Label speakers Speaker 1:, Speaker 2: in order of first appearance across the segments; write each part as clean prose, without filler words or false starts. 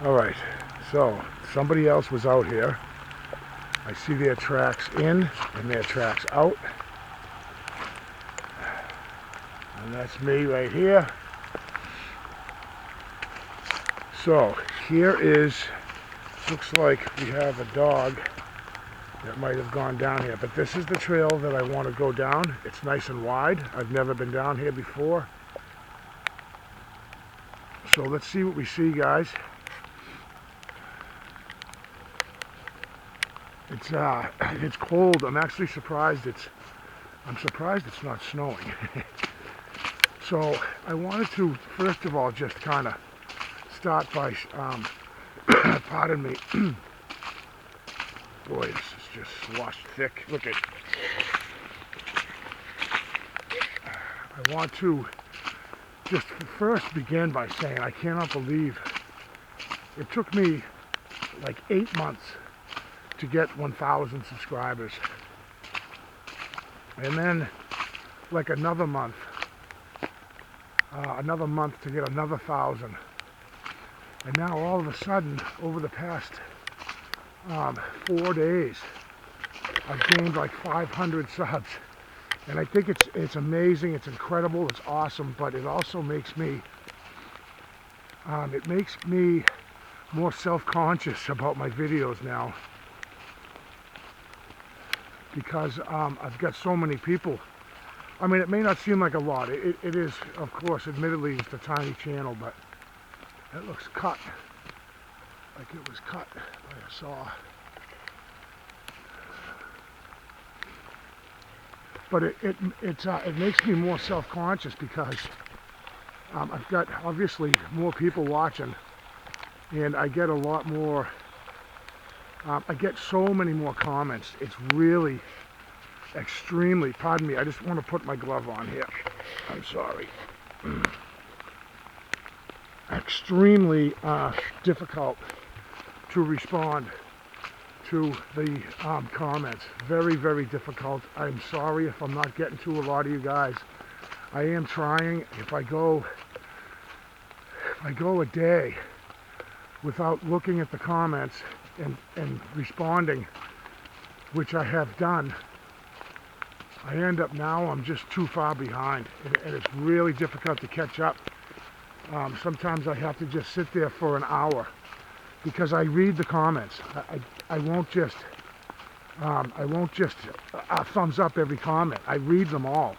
Speaker 1: Alright, so somebody else was out here. I see their tracks in and their tracks out. And that's me right here. So here is, looks like we have a dog that might have gone down here. But this is the trail that I want to go down. It's nice and wide. I've never been down here before. So let's see what we see, guys. It's cold. I'm actually surprised I'm surprised it's not snowing. So I wanted to first of all just kind of start by pardon me. Boy, this is just sloshed thick. Look at. I want to just first begin by saying I cannot believe it took me like 8 months to get 1,000 subscribers, and then like another month to get another 1,000, and now all of a sudden over the past 4 days I've gained like 500 subs, and I think it's amazing, it's incredible, it's awesome, but it also makes me more self-conscious about my videos now, because I've got so many people. I mean, it may not seem like a lot. It is, of course, admittedly, just a tiny channel, but it looks cut like it was cut by a saw. But it makes me more self-conscious because I've got obviously more people watching, and I get a lot more. I get so many more comments. It's really extremely, pardon me, I just want to put my glove on here. I'm sorry. Extremely difficult to respond to the comments. Very, very difficult. I'm sorry if I'm not getting to a lot of you guys. I am trying. If I go a day without looking at the comments and responding, which I have done, I end up now I'm just too far behind, and it's really difficult to catch up. Sometimes I have to just sit there for an hour because I read the comments. I won't just thumbs up every comment. I read them all,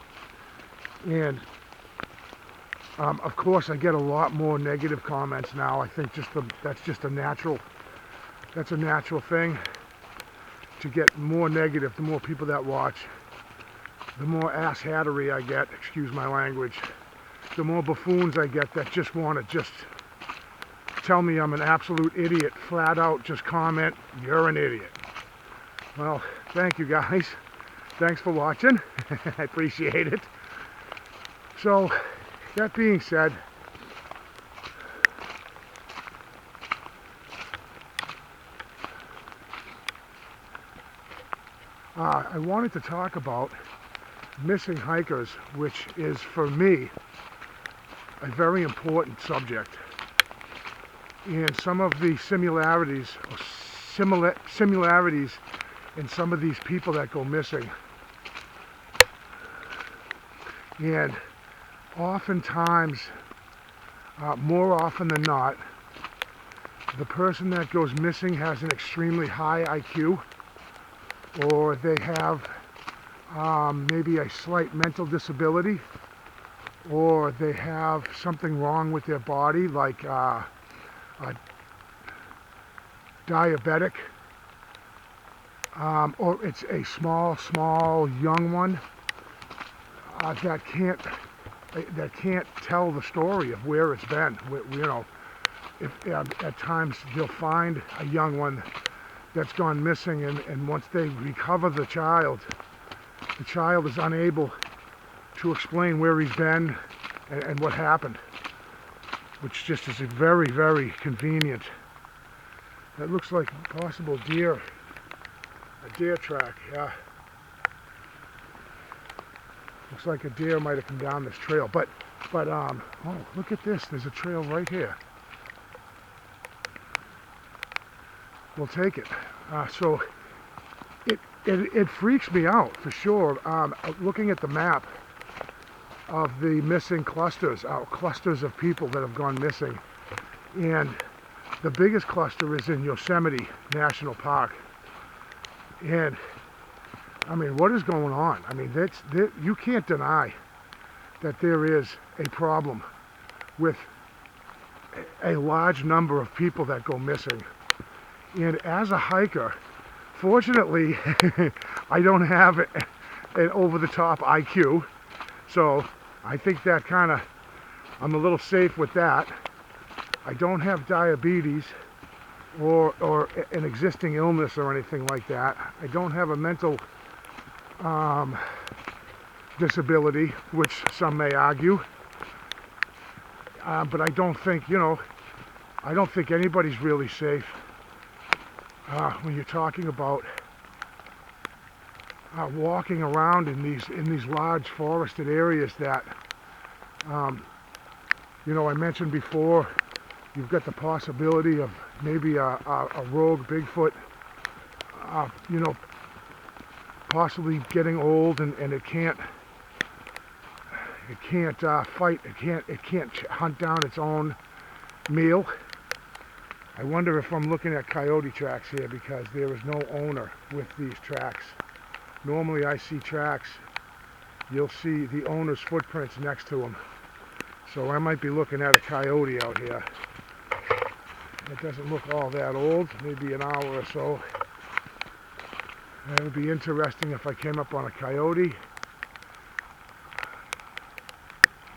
Speaker 1: and of course I get a lot more negative comments now. I think that's just a natural thing to get more negative. The more people that watch, the more ass-hattery I get, excuse my language, the more buffoons I get that just want to just tell me I'm an absolute idiot, flat out just comment, you're an idiot. Well, thank you guys. Thanks for watching. I appreciate it. So, that being said, I wanted to talk about missing hikers, which is for me a very important subject, and some of the similarities in some of these people that go missing. And oftentimes, more often than not, the person that goes missing has an extremely high IQ, or they have maybe a slight mental disability, or they have something wrong with their body, like a diabetic, or it's a small young one that can't tell the story of where it's been. You know, if at times you'll find a young one that's gone missing, and once they recover the child is unable to explain where he's been and what happened, which just is a very, very convenient. That looks like a possible a deer track, yeah. Looks like a deer might have come down this trail, but oh, look at this, there's a trail right here. we'll take it. So it freaks me out for sure. Looking at the map of the missing clusters of people that have gone missing, and the biggest cluster is in Yosemite National Park. And I mean, what is going on? I mean, you can't deny that there is a problem with a large number of people that go missing. And as a hiker, fortunately, I don't have an over-the-top IQ, so I think that I'm a little safe with that. I don't have diabetes or an existing illness or anything like that. I don't have a mental disability, which some may argue. But I don't think, I don't think anybody's really safe when you're talking about walking around in these large forested areas that, I mentioned before, you've got the possibility of maybe a rogue Bigfoot, possibly getting old and it can't fight, it can't hunt down its own meal. I wonder if I'm looking at coyote tracks here, because there is no owner with these tracks. Normally I see tracks, you'll see the owner's footprints next to them. So I might be looking at a coyote out here. It doesn't look all that old, maybe an hour or so. It would be interesting if I came up on a coyote.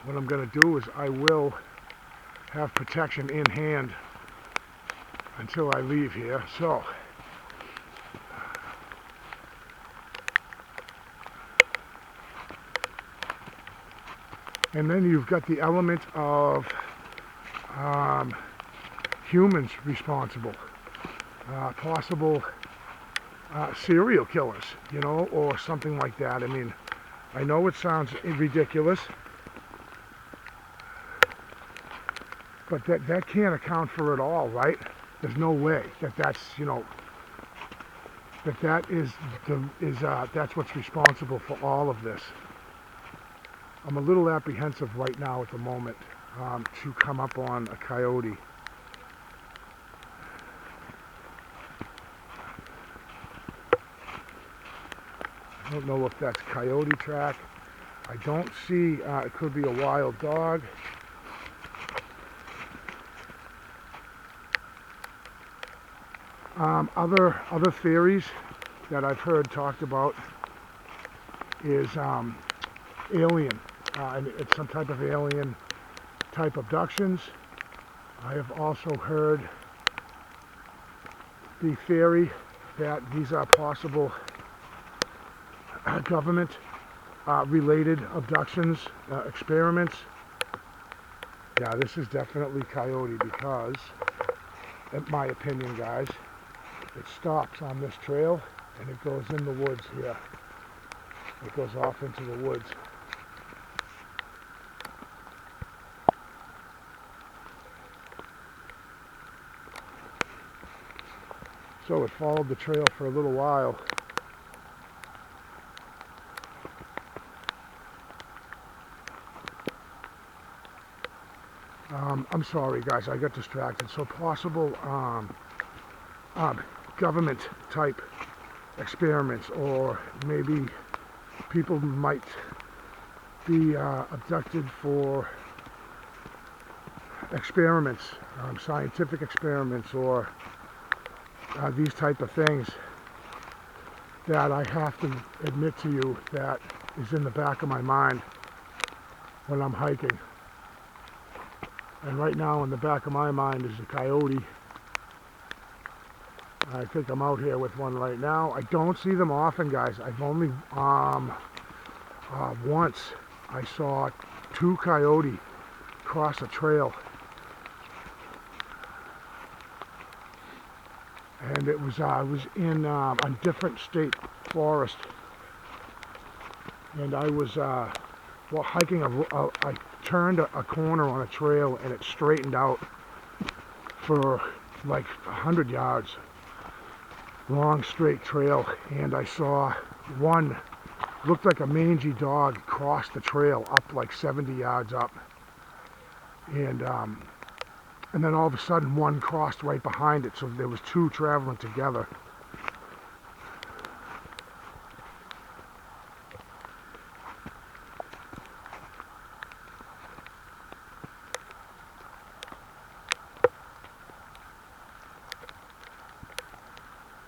Speaker 1: What I'm going to do is I will have protection in hand until I leave here. So, and then you've got the element of humans responsible, possible serial killers, or something like that. I mean, I know it sounds ridiculous, but that can't account for it all, right? There's no way that's what's responsible for all of this. I'm a little apprehensive right now at the moment to come up on a coyote. I don't know if that's coyote track. I don't see, it could be a wild dog. Other theories that I've heard talked about is alien. It's some type of alien type abductions. I have also heard the theory that these are possible government related abductions, experiments. Yeah, this is definitely coyote, because, in my opinion, guys, it stops on this trail and it goes in the woods here. It goes off into the woods. So it followed the trail for a little while. I'm sorry, guys, I got distracted. So possible government type experiments, or maybe people might be abducted for experiments, scientific experiments, or these type of things that I have to admit to you that is in the back of my mind when I'm hiking. And right now in the back of my mind is a coyote. I think I'm out here with one right now. I don't see them often, guys. I've only, once I saw 2 coyote cross a trail. And it was, I was in a different state forest. And I was hiking I turned a corner on a trail and it straightened out for like 100 yards. long straight trail, and I saw one, looked like a mangy dog, cross the trail up like 70 yards up. And then all of a sudden one crossed right behind it, so there was two traveling together.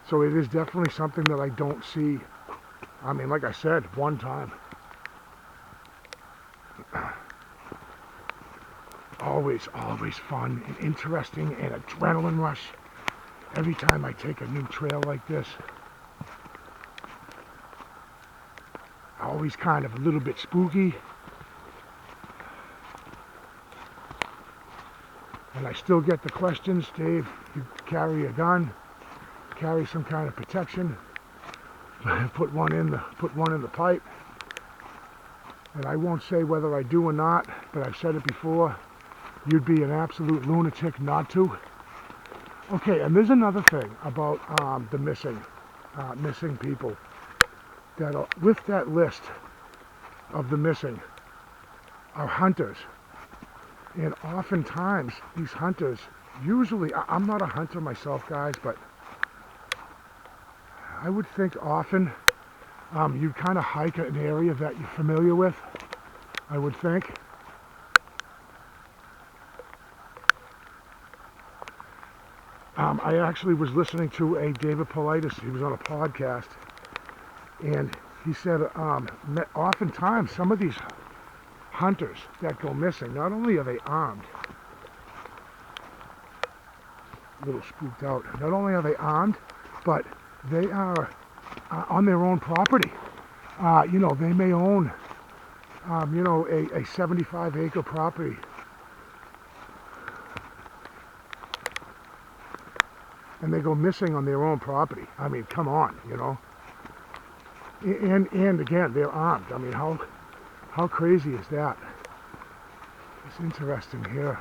Speaker 1: So it is definitely something that I don't see. I mean, like I said, one time. Always fun and interesting and adrenaline rush every time I take a new trail like this. Always kind of a little bit spooky. And I still get the questions, Dave, you carry a gun, carry some kind of protection, put one in the pipe. And I won't say whether I do or not, but I've said it before, you'd be an absolute lunatic not to. Okay, and there's another thing about the missing people. That with that list of the missing are hunters. And oftentimes, these hunters, usually, I'm not a hunter myself, guys, but I would think often you kind of hike an area that you're familiar with, I would think. I actually was listening to a David Paulides, he was on a podcast, and he said oftentimes some of these hunters that go missing, not only are they armed, a little spooked out, not only are they armed, but they are on their own property. You know, they may own, you know, a 75-acre property. And they go missing on their own property. I mean, come on, you know. And again, they're armed. I mean, how crazy is that? It's interesting here.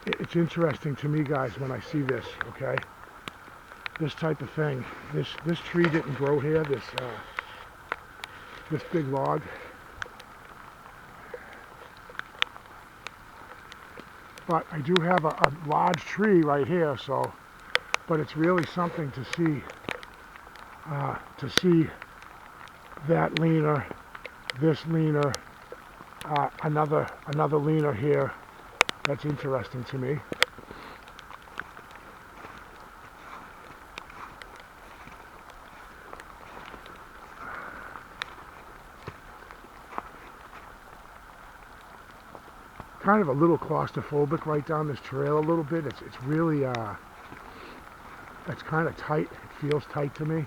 Speaker 1: It's interesting to me, guys, when I see this, okay? This type of thing. This tree didn't grow here, this big log. But I do have a large tree right here, so, but it's really something to see that leaner, this leaner, another leaner here. That's interesting to me. Kind of a little claustrophobic right down this trail a little bit. It's really it's kind of tight. It feels tight to me.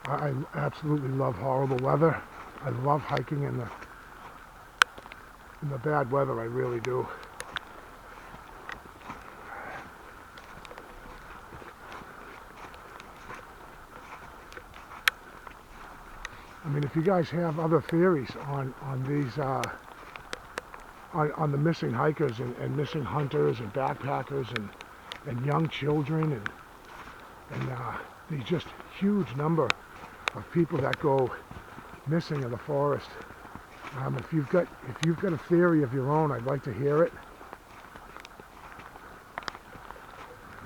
Speaker 1: I absolutely love horrible weather. I love hiking in the bad weather, I really do. I mean, if you guys have other theories on these on the missing hikers and missing hunters and backpackers and young children and the just huge number of people that go missing in the forest. If you've got a theory of your own, I'd like to hear it.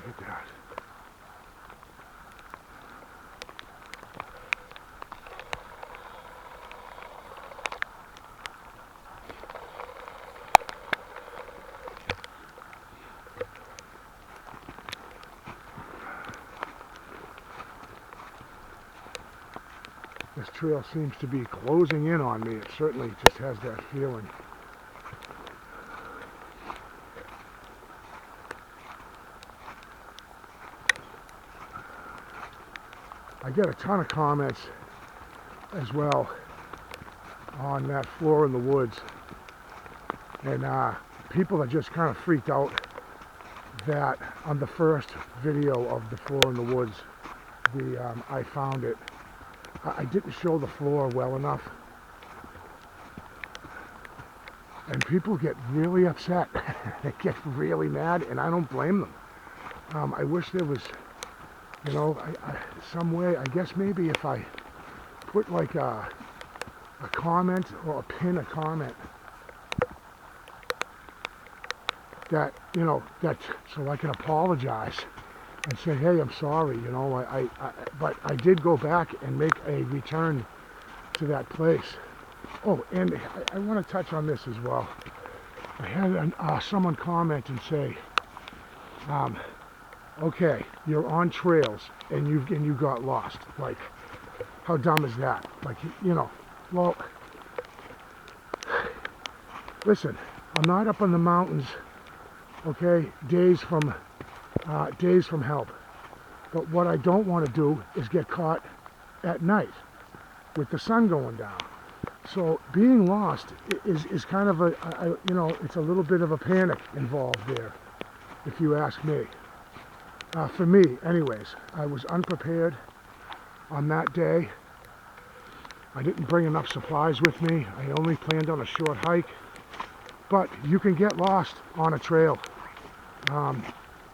Speaker 1: Look at that. This trail seems to be closing in on me. It certainly just has that feeling. I get a ton of comments as well on that floor in the woods. And people are just kind of freaked out that on the first video of the floor in the woods, I found it. I didn't show the floor well enough. And people get really upset. They get really mad, and I don't blame them. I wish there was, you know, some way, I guess maybe if I put like a comment or pin a comment that, you know, that so I can apologize and say, hey, I'm sorry, you know, but I did go back and make a return to that place. Oh, and I want to touch on this as well. I had someone comment and say, okay, you're on trails and you got lost. Like, how dumb is that? Like, you know, well, listen, I'm not up in the mountains, okay, days from help. But what I don't want to do is get caught at night with the sun going down. So being lost is kind of you know, it's a little bit of a panic involved there, if you ask me. For me, anyways, I was unprepared on that day. I didn't bring enough supplies with me. I only planned on a short hike. But you can get lost on a trail.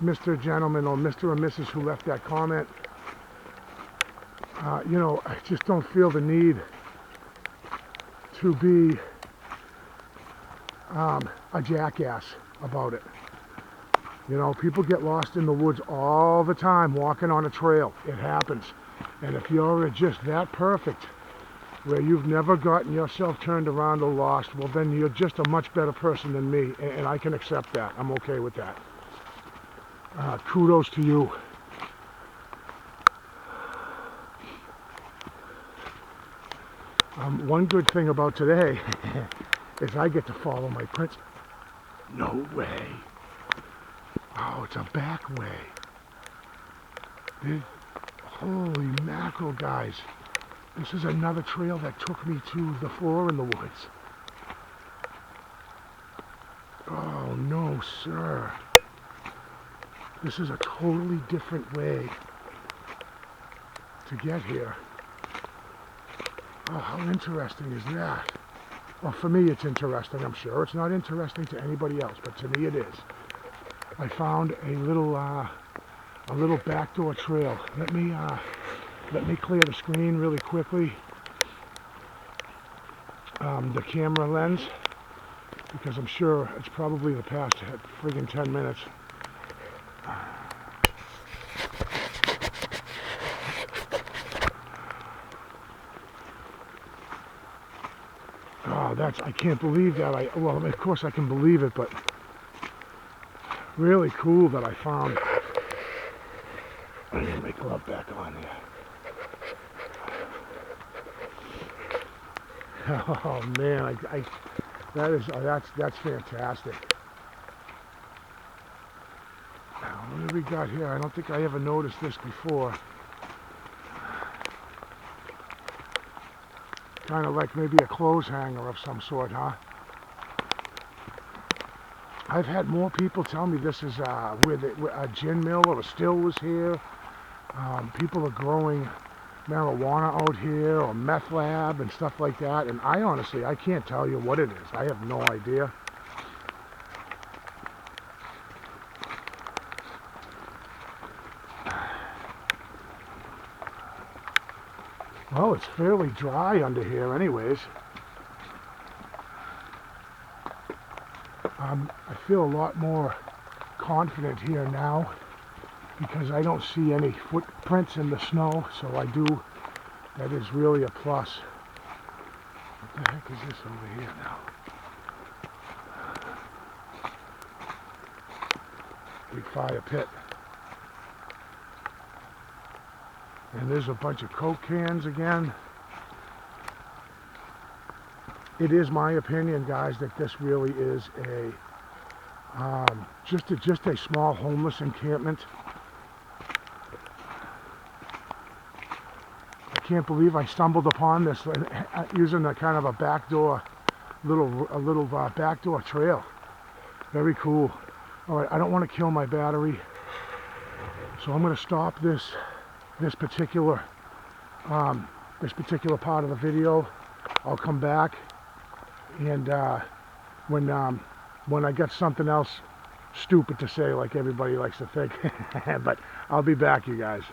Speaker 1: Mr. Gentleman or Mr. or Mrs. who left that comment, you know, I just don't feel the need to be a jackass about it. You know, people get lost in the woods all the time walking on a trail. It happens. And if you're just that perfect, where you've never gotten yourself turned around or lost, well then you're just a much better person than me, and I can accept that. I'm okay with that. Kudos to you. One good thing about today is I get to follow my prints. No way. Oh, it's a back way. Holy mackerel, guys. This is another trail that took me to the floor in the woods. Oh, no, sir. This is a totally different way to get here. Oh, how interesting is that? Well, for me it's interesting. I'm sure it's not interesting to anybody else, but to me it is. I found a little backdoor trail. Let me clear the screen really quickly. The camera lens, because I'm sure it's probably the past friggin' 10 minutes. Oh, I can't believe that. Well, of course I can believe it, but really cool that I found. Let me make my glove back on here. Oh man, that's fantastic. Now, what have we got here? I don't think I ever noticed this before. Kind of like maybe a clothes hanger of some sort, huh? I've had more people tell me this is where a gin mill or a still was here. People are growing marijuana out here, or meth lab and stuff like that, and I honestly can't tell you what it is. I have no idea. Well, it's fairly dry under here anyways. I feel a lot more confident here now because I don't see any footprints in the snow, so that is really a plus. What the heck is this over here now? Big fire pit. And there's a bunch of Coke cans again. It is my opinion, guys, that this really is just a small homeless encampment. can't believe I stumbled upon this using a kind of a backdoor, little backdoor trail. Very cool. All right, I don't want to kill my battery, so I'm going to stop this particular part of the video. I'll come back, and when I get something else stupid to say, like everybody likes to think. But I'll be back, you guys.